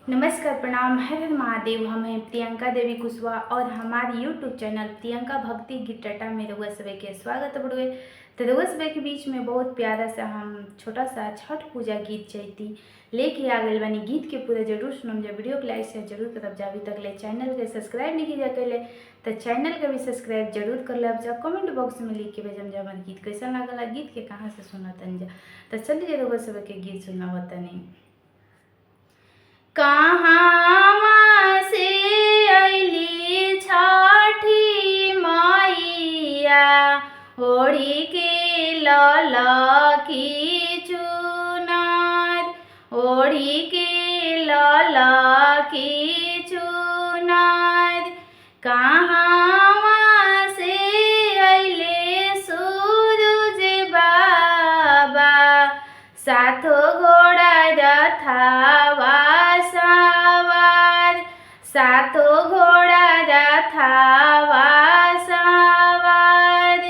नमस्कार, प्रणाम, हर हर महादेव। हम हैं प्रियंका देवी कुशवाहा और हमारे यूट्यूब चैनल प्रियंका भक्ति गीत टटा में रउआ सभी के स्वागत बड़ुए। तो रउआ सभी के बीच में बहुत प्यारा सा हम छोटा सा छठ पूजा गीत चैती लेके आ गए बानी। गीत के पूरा जरूर सुनम जा, वीडियो को लाइक शेयर जरूर करब जा। अभी तक ले चैनल के सब्सक्राइब नहीं किया कैले तो चैनल के भी सब्सक्राइब जरूर कर लब जा। कमेंट बॉक्स में लिख के भेजम जा हमारे गीत कैसा लागला, गीत के कहाँ से सुनतन जा। तो चलिए रउआ सभी के गीत सुनावतनी। कहाँ से अइली छठी मैया ओढ़ी के ललकी चुनर, ओढ़ी के ललकी चुनर। कहाँ से अइले सूरज बाबा साथो घोड़ा रथावा सवार, साथो घोड़ा रथावा सवार।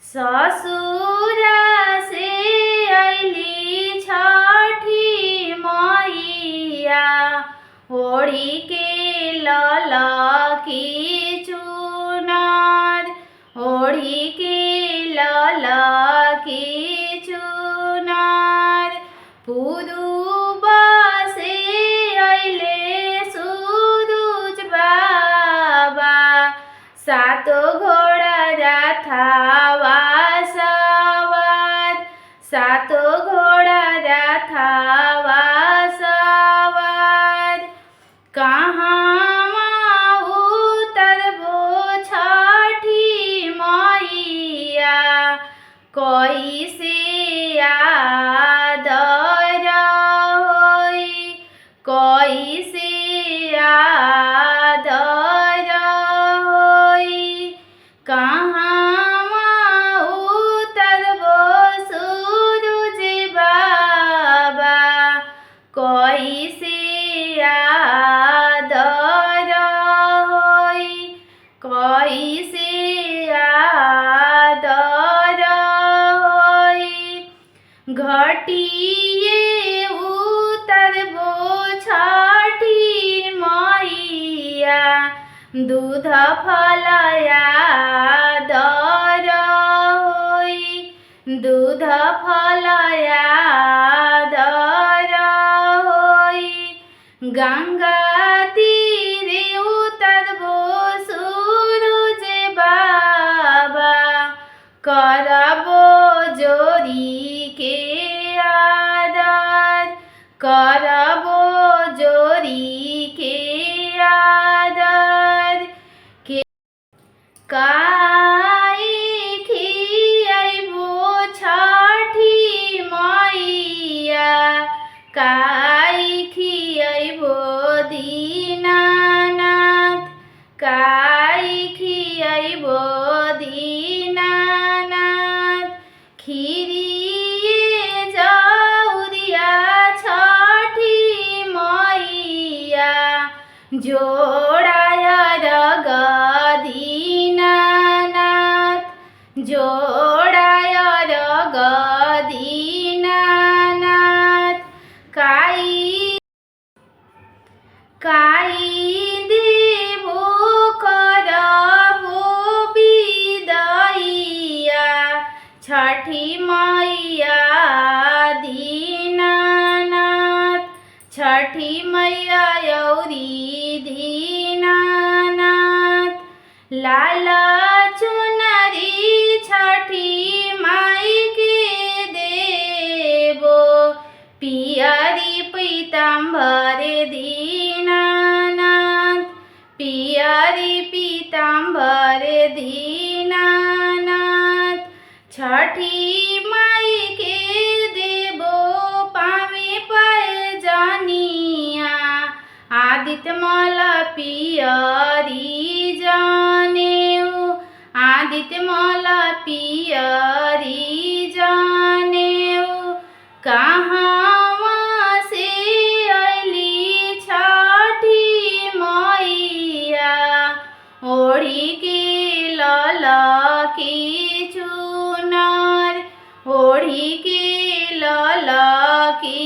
ससुरा से अइली छठी मैया ओढ़ी के ललकी चुनर, ओढ़ी के ललकी चुनर। पूर्व से अइले सूरज बाबा सातो घोड़ा रथावा सवार, सातो घोड़ा रथावा सवार। कहाँ उतरबो छठी मैया कैसे आदर होई, कैसे आदर होई। कहाँ उतरबो सूरज बाबा कैसे आदर होई, कैसे आदर होई। घटिए उतरबो छठी मैया दूध फलया दर होई, दूध फलया दर होई। गंगा तीरे उतरबो सूरज बाबा करबो जोरी के आदर, करबो जोरी के आदर। के काई खियाइबो छठी मैया, काई खियाइबो दीनानाथ, काई खियाइबो दीनानाथ। खीरिए जौरिया छठी मैया जोड़ाया रग दीनानाथ, जोड़ाया रग दीनानाथ। काई देवो करबो विदैया छठी मैया दीनानाथ, छठी मैया औरी दीनानाथ। लाल चुनरी छठी माई के देबो, पियरी पीताम्बर दीनानाथ, पियरी पीताम्बर दीनानाथ। छठी माई के देबो पावे पैजनिया, आदित्य मल पियरी जानेऊ, आदित्य मल पियरी जानेऊ। कहाँ से अइली छठी मैया ओढ़ी के ललकी चुनर, ओढ़ी के ललकी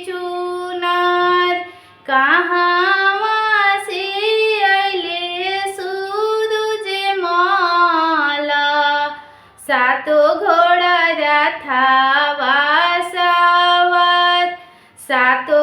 चुनर। कहाँ से अइले सूरज माला, सातो घोड़ा रथवा सवार, सातो